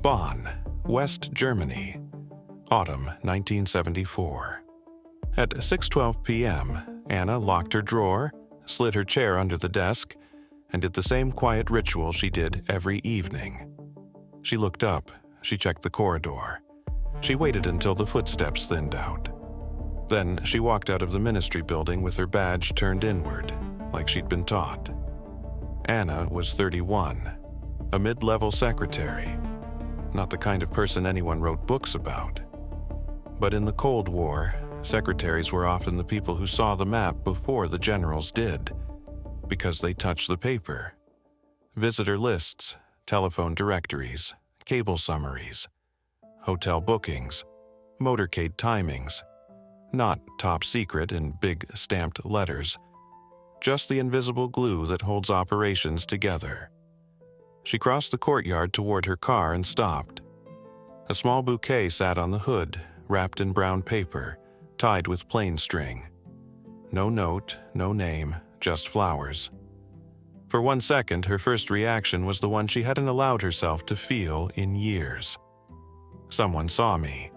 Bonn, West Germany, autumn 1974. At 6:12 p.m., Anna locked her drawer, slid her chair under the desk, and did the same quiet ritual she did every evening. She looked up, she checked the corridor. She waited until the footsteps thinned out. Then she walked out of the ministry building with her badge turned inward, like she'd been taught. Anna was 31, a mid-level secretary, not the kind of person anyone wrote books about. But in the Cold War, secretaries were often the people who saw the map before the generals did, because they touched the paper. Visitor lists, telephone directories, cable summaries, hotel bookings, motorcade timings, not top secret in big stamped letters, just the invisible glue that holds operations together. She crossed the courtyard toward her car and stopped. A small bouquet sat on the hood, wrapped in brown paper, tied with plain string. No note, no name, just flowers. For 1 second, her first reaction was the one she hadn't allowed herself to feel in years. Someone saw me.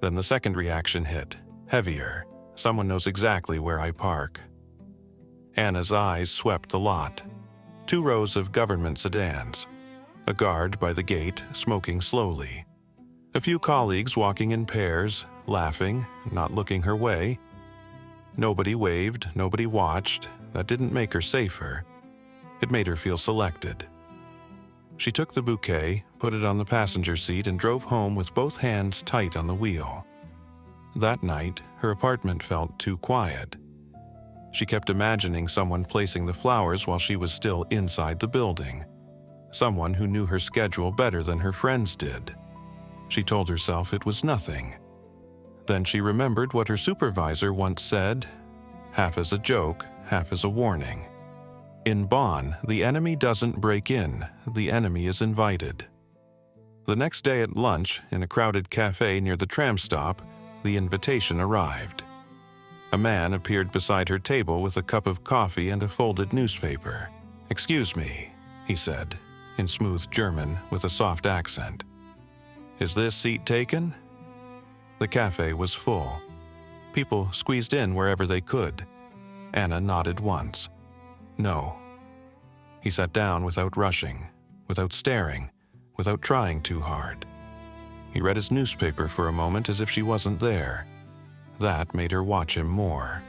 Then the second reaction hit, heavier. Someone knows exactly where I park. Anna's eyes swept the lot. 2 rows of government sedans. A guard by the gate, smoking slowly. A few colleagues walking in pairs, laughing, not looking her way. Nobody waved, nobody watched. That didn't make her safer. It made her feel selected. She took the bouquet, put it on the passenger seat, and drove home with both hands tight on the wheel. That night, her apartment felt too quiet. She kept imagining someone placing the flowers while she was still inside the building. Someone who knew her schedule better than her friends did. She told herself it was nothing. Then she remembered what her supervisor once said, half as a joke, half as a warning. In Bonn, the enemy doesn't break in, the enemy is invited. The next day at lunch, in a crowded café near the tram stop, the invitation arrived. A man appeared beside her table with a cup of coffee and a folded newspaper. "Excuse me," he said, in smooth German with a soft accent. "Is this seat taken?" The café was full. People squeezed in wherever they could. Anna nodded once. No. He sat down without rushing, without staring, without trying too hard. He read his newspaper for a moment as if she wasn't there. That made her watch him more.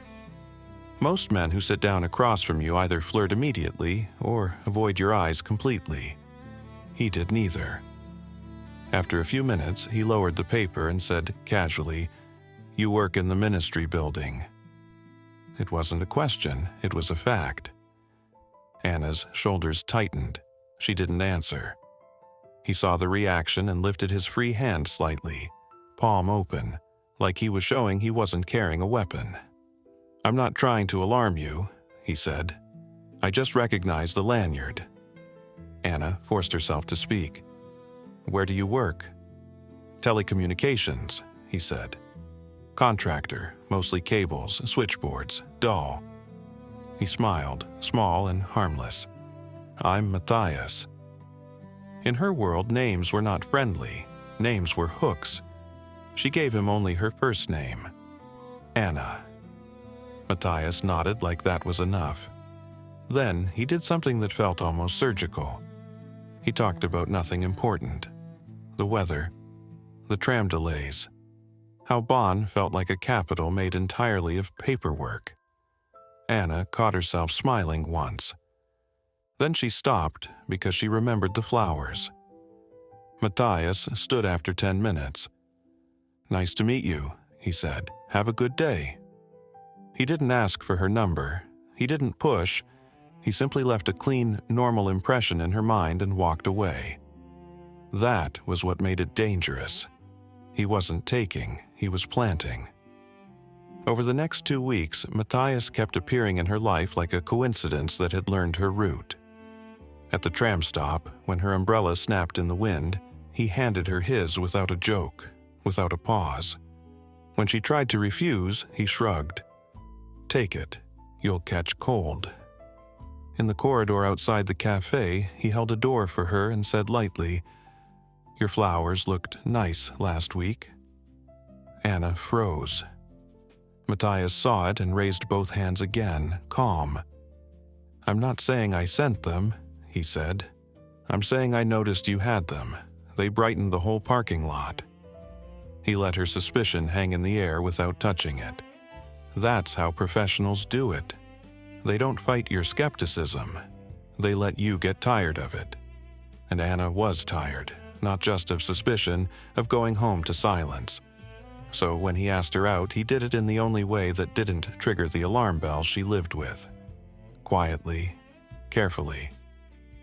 Most men who sit down across from you either flirt immediately or avoid your eyes completely. He did neither. After a few minutes, he lowered the paper and said casually, "You work in the ministry building." It wasn't a question, it was a fact. Anna's shoulders tightened. She didn't answer. He saw the reaction and lifted his free hand slightly, palm open, like he was showing he wasn't carrying a weapon. "I'm not trying to alarm you," he said. "I just recognized the lanyard." Anna forced herself to speak. "Where do you work?" "Telecommunications," he said. "Contractor, mostly cables, switchboards, dull." He smiled, small and harmless. "I'm Matthias." In her world, names were not friendly. Names were hooks. She gave him only her first name, Anna. Matthias nodded like that was enough. Then he did something that felt almost surgical. He talked about nothing important. The weather, the tram delays, how Bonn felt like a capital made entirely of paperwork. Anna caught herself smiling once. Then she stopped because she remembered the flowers. Matthias stood after 10 minutes. "Nice to meet you," he said. "Have a good day." He didn't ask for her number. He didn't push. He simply left a clean, normal impression in her mind and walked away. That was what made it dangerous. He wasn't taking, he was planting. Over the next 2 weeks, Matthias kept appearing in her life like a coincidence that had learned her route. At the tram stop, when her umbrella snapped in the wind, he handed her his without a joke, without a pause. When she tried to refuse, he shrugged. "Take it. You'll catch cold." In the corridor outside the café, he held a door for her and said lightly, Your flowers looked nice last week." Anna froze. Matthias saw it and raised both hands again, calm. "I'm not saying I sent them," he said. "I'm saying I noticed you had them. They brightened the whole parking lot." He let her suspicion hang in the air without touching it. "That's how professionals do it. They don't fight your skepticism. They let you get tired of it." And Anna was tired, not just of suspicion, of going home to silence. So when he asked her out, he did it in the only way that didn't trigger the alarm bell she lived with. Quietly, carefully.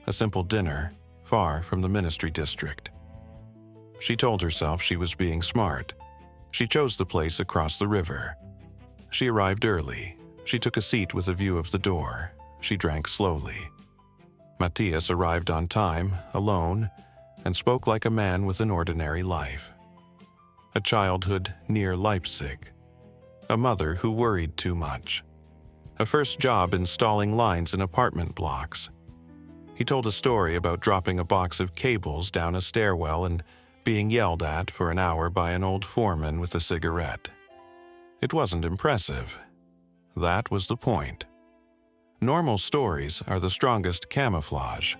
A simple dinner, far from the ministry district. She told herself she was being smart. She chose the place across the river. She arrived early. She took a seat with a view of the door. She drank slowly. Matthias arrived on time, alone, and spoke like a man with an ordinary life. A childhood near Leipzig. A mother who worried too much. A first job installing lines in apartment blocks. He told a story about dropping a box of cables down a stairwell and being yelled at for an hour by an old foreman with a cigarette. It wasn't impressive. That was the point. Normal stories are the strongest camouflage.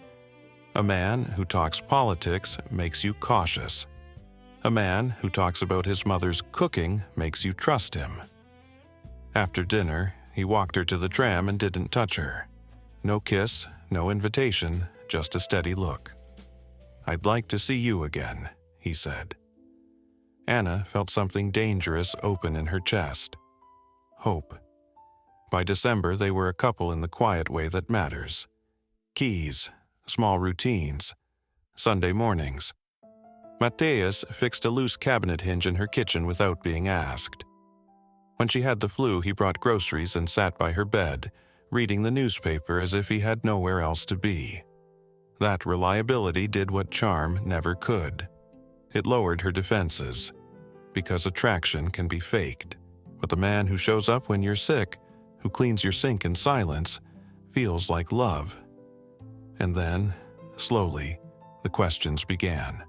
A man who talks politics makes you cautious. A man who talks about his mother's cooking makes you trust him. After dinner, he walked her to the tram and didn't touch her. No kiss, no invitation, just a steady look. "I'd like to see you again," he said. Anna felt something dangerous open in her chest. Hope. By December, they were a couple in the quiet way that matters. Keys, small routines, Sunday mornings. Matthias fixed a loose cabinet hinge in her kitchen without being asked. When she had the flu, he brought groceries and sat by her bed, reading the newspaper as if he had nowhere else to be. That reliability did what charm never could. It lowered her defenses, because attraction can be faked. But the man who shows up when you're sick, who cleans your sink in silence, feels like love. And then, slowly, the questions began.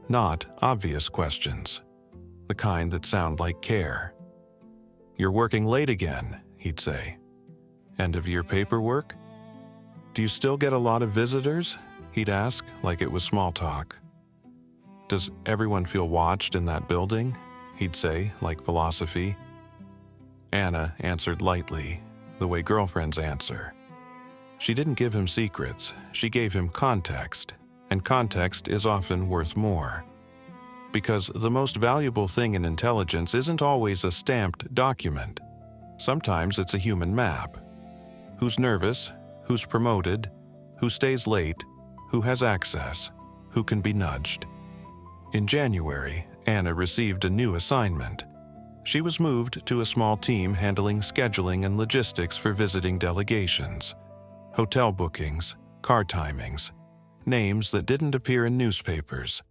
Not obvious questions, the kind that sound like care. "You're working late again," he'd say. "End of year paperwork?" "Do you still get a lot of visitors?" he'd ask, like it was small talk. "Does everyone feel watched in that building?" he'd say, like philosophy. Anna answered lightly, the way girlfriends answer. She didn't give him secrets, she gave him context, and context is often worth more. Because the most valuable thing in intelligence isn't always a stamped document. Sometimes it's a human map. Who's nervous, who's promoted, who stays late, who has access, who can be nudged. In January, Anna received a new assignment. She was moved to a small team handling scheduling and logistics for visiting delegations, hotel bookings, car timings, names that didn't appear in newspapers.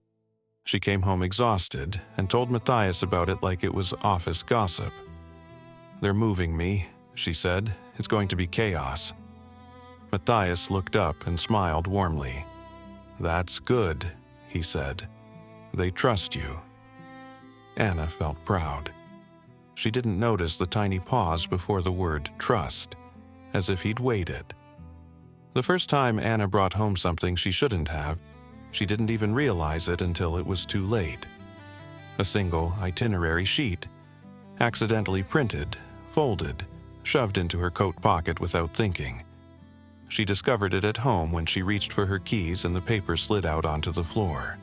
She came home exhausted and told Matthias about it like it was office gossip. "They're moving me," she said. "It's going to be chaos." Matthias looked up and smiled warmly. "That's good," he said. "They trust you." Anna felt proud. She didn't notice the tiny pause before the word trust, as if he'd waited. The first time Anna brought home something she shouldn't have, she didn't even realize it until it was too late. A single itinerary sheet, accidentally printed, folded, shoved into her coat pocket without thinking. She discovered it at home when she reached for her keys and the paper slid out onto the floor.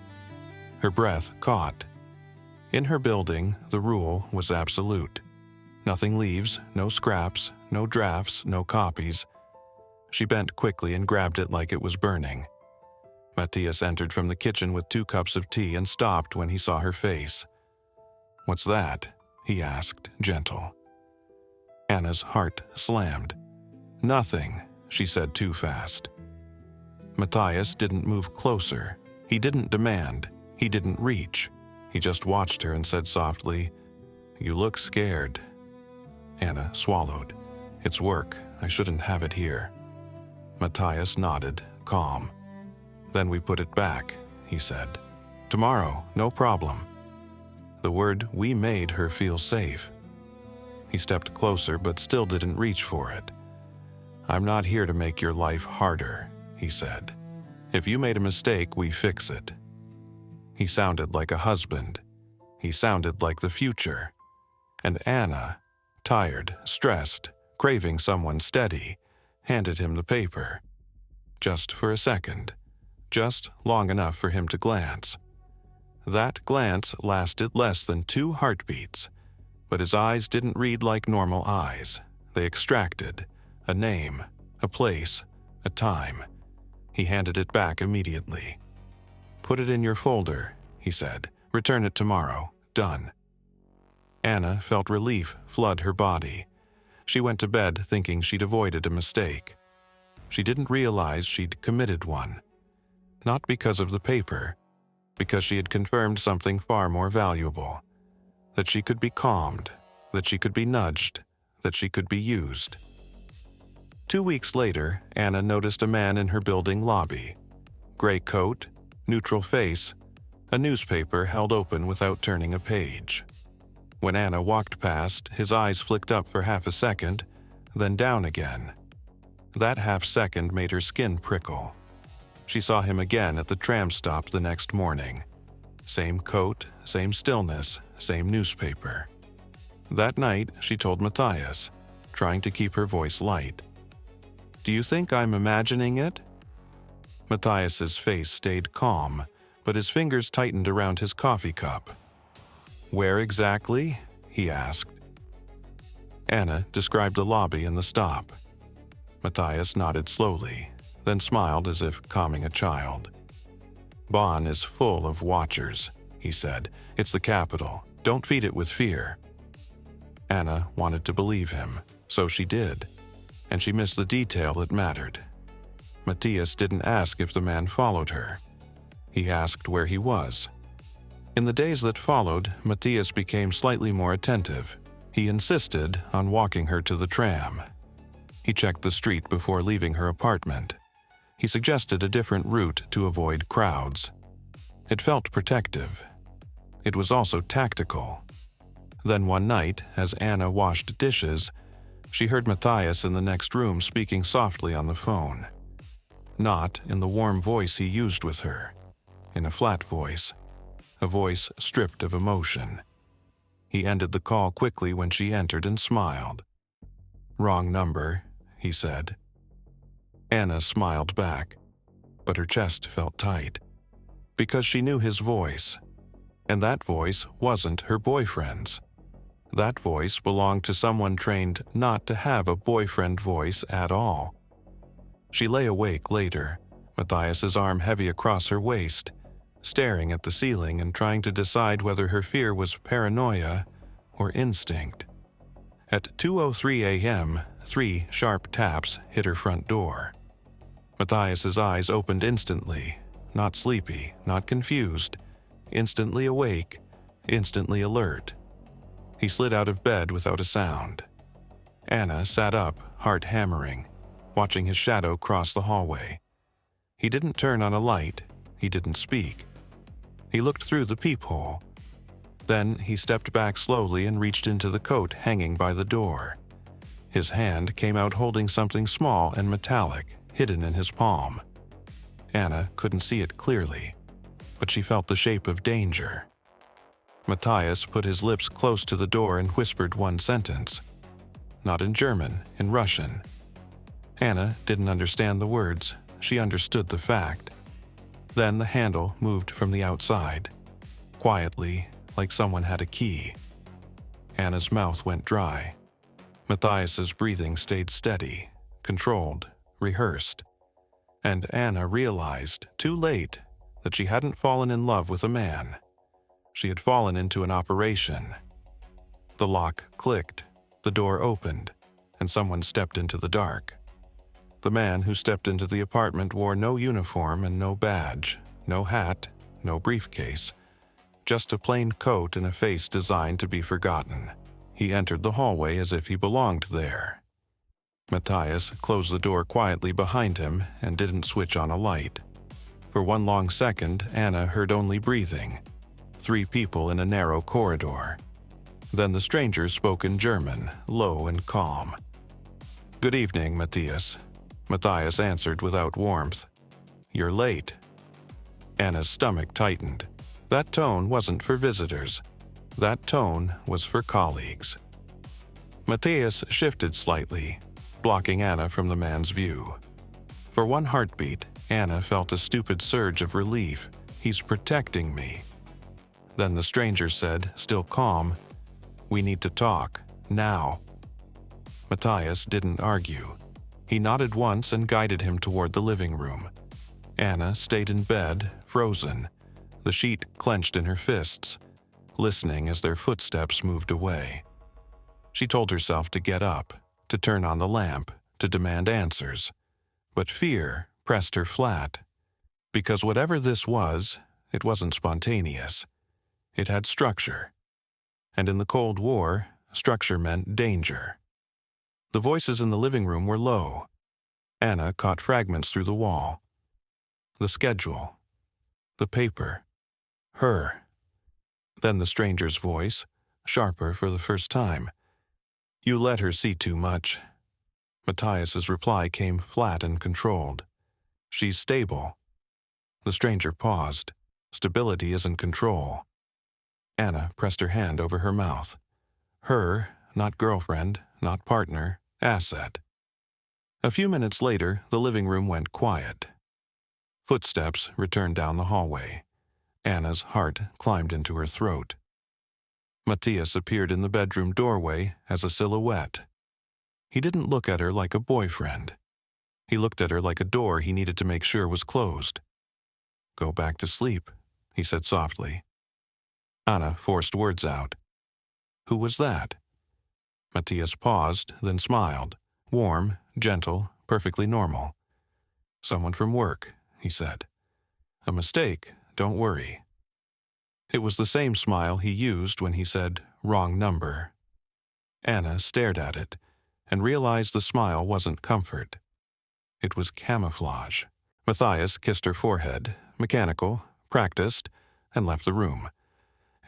Her breath caught. In her building, the rule was absolute. Nothing leaves, no scraps, no drafts, no copies. She bent quickly and grabbed it like it was burning. Matthias entered from the kitchen with 2 cups of tea and stopped when he saw her face. "What's that?" he asked, gentle. Anna's heart slammed. "Nothing," she said too fast. Matthias didn't move closer. He didn't demand. He didn't reach. He just watched her and said softly, "You look scared." Anna swallowed. "It's work. I shouldn't have it here." Matthias nodded, calm. "Then we put it back," he said. Tomorrow, no problem." The word "we" made her feel safe. He stepped closer but still didn't reach for it. "I'm not here to make your life harder," he said. "If you made a mistake, we fix it." He sounded like a husband. He sounded like the future. And Anna, tired, stressed, craving someone steady, handed him the paper. Just for a second. Just long enough for him to glance. That glance lasted less than 2 heartbeats, but his eyes didn't read like normal eyes. They extracted a name, a place, a time. He handed it back immediately. "Put it in your folder," he said. "Return it tomorrow. Done." Anna felt relief flood her body. She went to bed thinking she'd avoided a mistake. She didn't realize she'd committed one. Not because of the paper, because she had confirmed something far more valuable. That she could be calmed, that she could be nudged, that she could be used. 2 weeks later, Anna noticed a man in her building lobby. Gray coat, neutral face, a newspaper held open without turning a page. When Anna walked past, his eyes flicked up for half a second, then down again. That half second made her skin prickle. She saw him again at the tram stop the next morning. Same coat, same stillness, same newspaper. That night, she told Matthias, trying to keep her voice light. "Do you think I'm imagining it?" Matthias's face stayed calm, but his fingers tightened around his coffee cup. "Where exactly?" he asked. Anna described the lobby and the stop. Matthias nodded slowly, then smiled as if calming a child. "Bonn is full of watchers," he said. "It's the capital. Don't feed it with fear." Anna wanted to believe him, so she did, and she missed the detail that mattered. Matthias didn't ask if the man followed her. He asked where he was. In the days that followed, Matthias became slightly more attentive. He insisted on walking her to the tram. He checked the street before leaving her apartment. He suggested a different route to avoid crowds. It felt protective. It was also tactical. Then one night, as Anna washed dishes, she heard Matthias in the next room speaking softly on the phone. Not in the warm voice he used with her. In a flat voice. A voice stripped of emotion. He ended the call quickly when she entered and smiled. "Wrong number," he said. Anna smiled back, but her chest felt tight. Because she knew his voice. And that voice wasn't her boyfriend's. That voice belonged to someone trained not to have a boyfriend voice at all. She lay awake later, Matthias's arm heavy across her waist, staring at the ceiling and trying to decide whether her fear was paranoia or instinct. At 2:03 a.m., 3 sharp taps hit her front door. Matthias's eyes opened instantly, not sleepy, not confused, instantly awake, instantly alert. He slid out of bed without a sound. Anna sat up, heart hammering, watching his shadow cross the hallway. He didn't turn on a light. He didn't speak. He looked through the peephole. Then he stepped back slowly and reached into the coat hanging by the door. His hand came out holding something small and metallic, hidden in his palm. Anna couldn't see it clearly, but she felt the shape of danger. Matthias put his lips close to the door and whispered one sentence. Not in German, in Russian. Anna didn't understand the words. She understood the fact. Then the handle moved from the outside, quietly, like someone had a key. Anna's mouth went dry. Matthias's breathing stayed steady, controlled, rehearsed. And Anna realized, too late, that she hadn't fallen in love with a man. She had fallen into an operation. The lock clicked, the door opened, and someone stepped into the dark. The man who stepped into the apartment wore no uniform and no badge, no hat, no briefcase, just a plain coat and a face designed to be forgotten. He entered the hallway as if he belonged there. Matthias closed the door quietly behind him and didn't switch on a light. For one long second, Anna heard only breathing. 3 people in a narrow corridor. Then the stranger spoke in German, low and calm. "Good evening, Matthias." Matthias answered without warmth. "You're late." Anna's stomach tightened. That tone wasn't for visitors. That tone was for colleagues. Matthias shifted slightly, blocking Anna from the man's view. For one heartbeat, Anna felt a stupid surge of relief. "He's protecting me." Then the stranger said, still calm, "We need to talk, now." Matthias didn't argue. He nodded once and guided him toward the living room. Anna stayed in bed, frozen, the sheet clenched in her fists, listening as their footsteps moved away. She told herself to get up, to turn on the lamp, to demand answers. But fear pressed her flat. Because whatever this was, it wasn't spontaneous. It had structure. And in the Cold War, structure meant danger. The voices in the living room were low. Anna caught fragments through the wall. The schedule. The paper. Her. Then the stranger's voice, sharper for the first time. "You let her see too much." Matthias's reply came flat and controlled. "She's stable." The stranger paused. Stability isn't control. Anna pressed her hand over her mouth. Her, not girlfriend, not partner, asset. A few minutes later, the living room went quiet. Footsteps returned down the hallway. Anna's heart climbed into her throat. Matthias appeared in the bedroom doorway as a silhouette. He didn't look at her like a boyfriend. He looked at her like a door he needed to make sure was closed. "Go back to sleep," he said softly. Anna forced words out. "Who was that?" Matthias paused, then smiled. Warm, gentle, perfectly normal. "Someone from work," he said. "A mistake, don't worry." It was the same smile he used when he said, "Wrong number." Anna stared at it and realized the smile wasn't comfort. It was camouflage. Matthias kissed her forehead, mechanical, practiced, and left the room.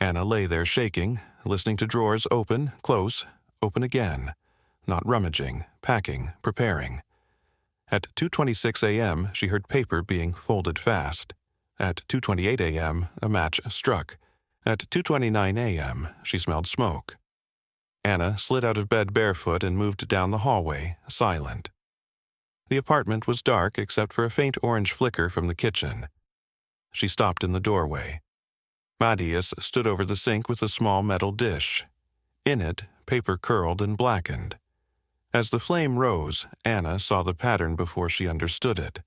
Anna lay there shaking, listening to drawers open, close, open again, not rummaging, packing, preparing. At 2:26 a.m., she heard paper being folded fast. At 2:28 a.m., a match struck. At 2:29 a.m., she smelled smoke. Anna slid out of bed barefoot and moved down the hallway, silent. The apartment was dark except for a faint orange flicker from the kitchen. She stopped in the doorway. Matthias stood over the sink with a small metal dish. In it, paper curled and blackened. As the flame rose, Anna saw the pattern before she understood it.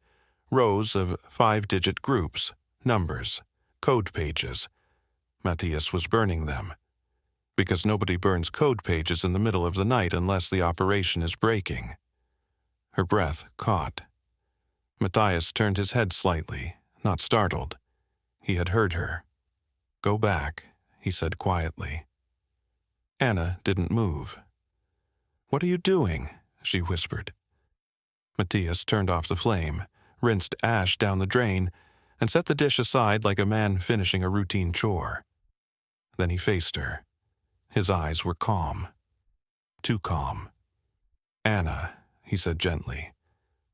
Rows of 5-digit groups, numbers, code pages. Matthias was burning them. Because nobody burns code pages in the middle of the night unless the operation is breaking. Her breath caught. Matthias turned his head slightly, not startled. He had heard her. "Go back," he said quietly. Anna didn't move. "What are you doing?" she whispered. Matthias turned off the flame, rinsed ash down the drain, and set the dish aside like a man finishing a routine chore. Then he faced her. His eyes were calm. Too calm. "Anna," he said gently,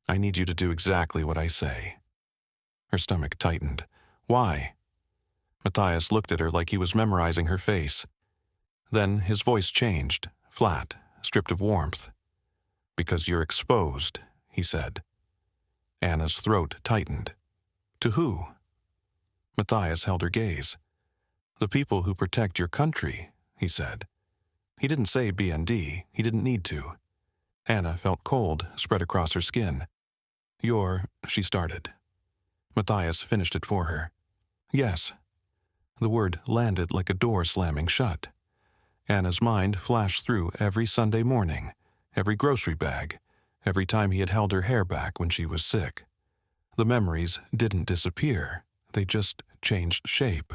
"I need you to do exactly what I say." Her stomach tightened. "Why?" Matthias looked at her like he was memorizing her face. Then his voice changed, flat, stripped of warmth. "Because you're exposed," he said. Anna's throat tightened. "To who?" Matthias held her gaze. "The people who protect your country," he said. He didn't say BND. He didn't need to. Anna felt cold spread across her skin. She started. Matthias finished it for her. "Yes." The word landed like a door slamming shut. Anna's mind flashed through every Sunday morning, every grocery bag, every time he had held her hair back when she was sick. The memories didn't disappear. They just changed shape.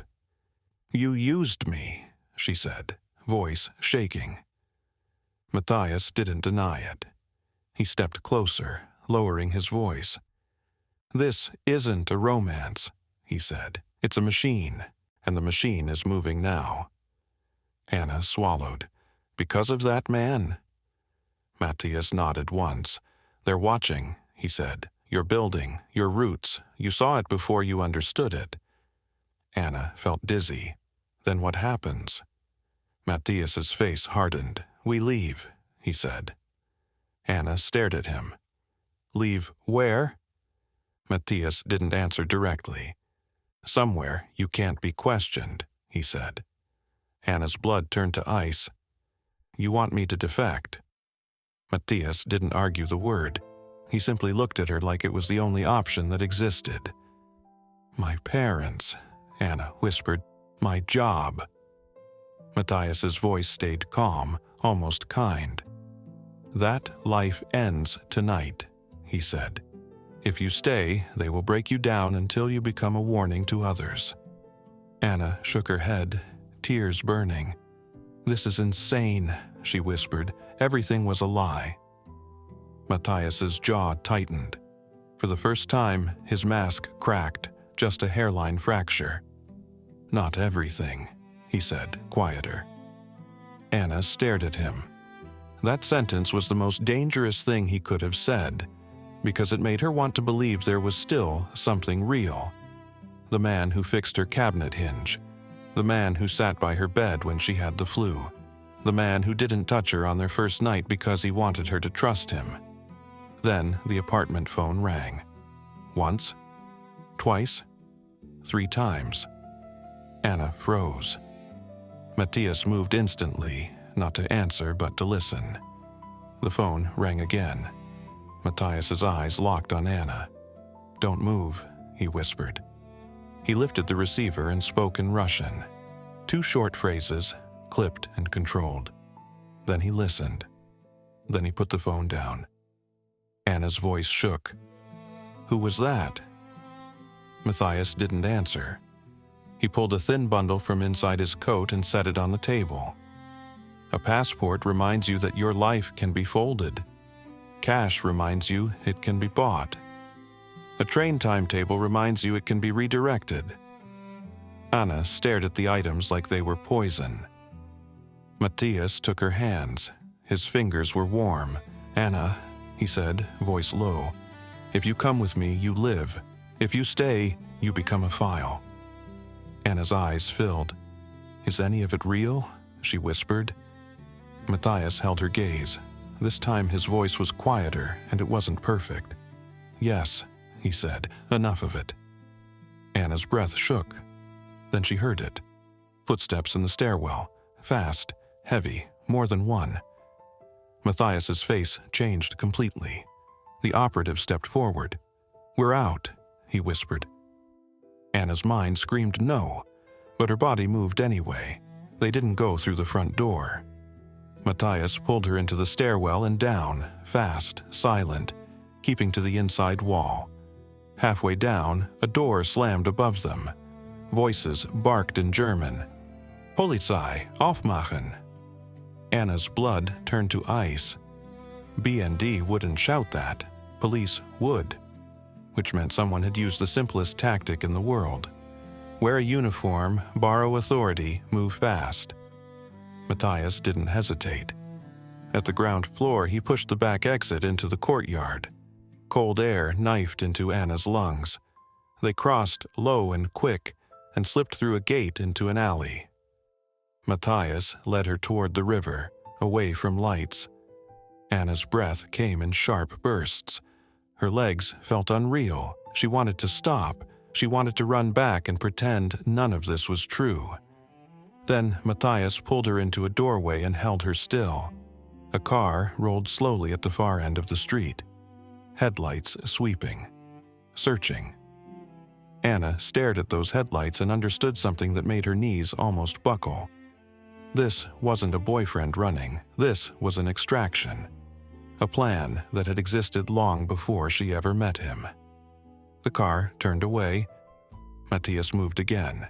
"You used me," she said, voice shaking. Matthias didn't deny it. He stepped closer, lowering his voice. "This isn't a romance," he said. "It's a machine, and the machine is moving now." Anna swallowed. "Because of that man?" Matthias nodded once. "They're watching," he said. "Your building, your roots. You saw it before you understood it." Anna felt dizzy. "Then what happens?" Matthias's face hardened. "We leave," he said. Anna stared at him. "Leave where?" Matthias didn't answer directly. "Somewhere you can't be questioned," he said. Anna's blood turned to ice. "You want me to defect?" Matthias didn't argue the word. He simply looked at her like it was the only option that existed. "My parents," Anna whispered. "My job." Matthias's voice stayed calm, almost kind. "That life ends tonight," he said. "If you stay, they will break you down until you become a warning to others." Anna shook her head, tears burning. "This is insane," she whispered. "Everything was a lie." Matthias's jaw tightened. For the first time, his mask cracked, just a hairline fracture. "Not everything," he said, quieter. Anna stared at him. That sentence was the most dangerous thing he could have said, because it made her want to believe there was still something real. The man who fixed her cabinet hinge. The man who sat by her bed when she had the flu. The man who didn't touch her on their first night because he wanted her to trust him. Then the apartment phone rang. Once, twice, 3 times. Anna froze. Matthias moved instantly, not to answer but to listen. The phone rang again. Matthias's eyes locked on Anna. "Don't move," he whispered. He lifted the receiver and spoke in Russian. 2 short phrases, clipped and controlled. Then he listened. Then he put the phone down. Anna's voice shook. "Who was that?" Matthias didn't answer. He pulled a thin bundle from inside his coat and set it on the table. "A passport reminds you that your life can be folded. Cash reminds you it can be bought. A train timetable reminds you it can be redirected." Anna stared at the items like they were poison. Matthias took her hands. His fingers were warm. "Anna," he said, voice low, "if you come with me, you live. If you stay, you become a file." Anna's eyes filled. "Is any of it real?" she whispered. Matthias held her gaze. This time his voice was quieter, and it wasn't perfect. "Yes," he said, "enough of it." Anna's breath shook. Then she heard it. Footsteps in the stairwell, fast, heavy, more than one. Matthias's face changed completely. The operative stepped forward. "We're out," he whispered. Anna's mind screamed no, but her body moved anyway. They didn't go through the front door. Matthias pulled her into the stairwell and down, fast, silent, keeping to the inside wall. Halfway down, a door slammed above them. Voices barked in German. "Polizei, aufmachen!" Anna's blood turned to ice. BND wouldn't shout that. Police would. Which meant someone had used the simplest tactic in the world. Wear a uniform, borrow authority, move fast. Matthias didn't hesitate. At the ground floor, he pushed the back exit into the courtyard. Cold air knifed into Anna's lungs. They crossed, low and quick, and slipped through a gate into an alley. Matthias led her toward the river, away from lights. Anna's breath came in sharp bursts. Her legs felt unreal. She wanted to stop. She wanted to run back and pretend none of this was true. Then Matthias pulled her into a doorway and held her still. A car rolled slowly at the far end of the street. Headlights sweeping. Searching. Anna stared at those headlights and understood something that made her knees almost buckle. This wasn't a boyfriend running. This was an extraction. A plan that had existed long before she ever met him. The car turned away. Matthias moved again.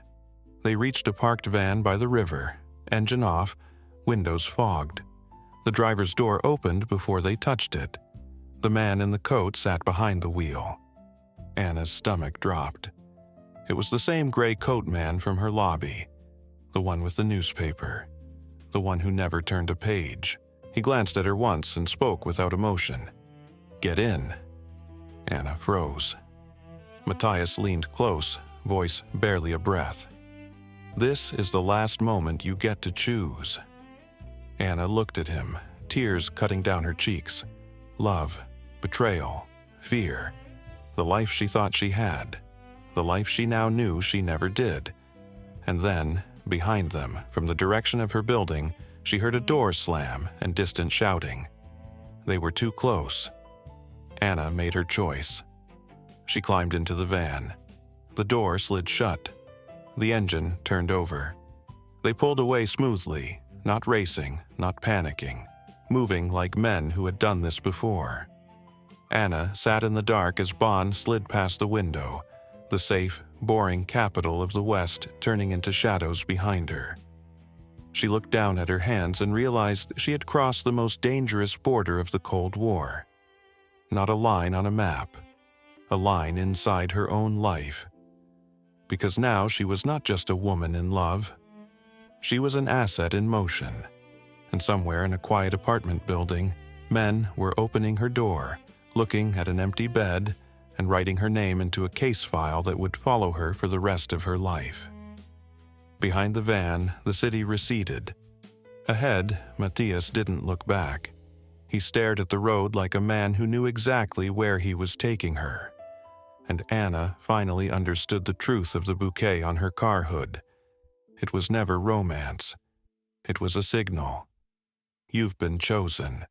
They reached a parked van by the river, engine off, windows fogged. The driver's door opened before they touched it. The man in the coat sat behind the wheel. Anna's stomach dropped. It was the same gray coat man from her lobby, the one with the newspaper, the one who never turned a page. He glanced at her once and spoke without emotion. "Get in." Anna froze. Matthias leaned close, voice barely a breath. "This is the last moment you get to choose." Anna looked at him, tears cutting down her cheeks. Love, betrayal, fear. The life she thought she had. The life she now knew she never did. And then, behind them, from the direction of her building, she heard a door slam and distant shouting. They were too close. Anna made her choice. She climbed into the van. The door slid shut. The engine turned over. They pulled away smoothly, not racing, not panicking, moving like men who had done this before. Anna sat in the dark as Bonn slid past the window, the safe, boring capital of the West turning into shadows behind her. She looked down at her hands and realized she had crossed the most dangerous border of the Cold War. Not a line on a map, a line inside her own life. Because now she was not just a woman in love. She was an asset in motion. And somewhere in a quiet apartment building, men were opening her door, looking at an empty bed, and writing her name into a case file that would follow her for the rest of her life. Behind the van, the city receded. Ahead, Matthias didn't look back. He stared at the road like a man who knew exactly where he was taking her. And Anna finally understood the truth of the bouquet on her car hood. It was never romance. It was a signal. You've been chosen.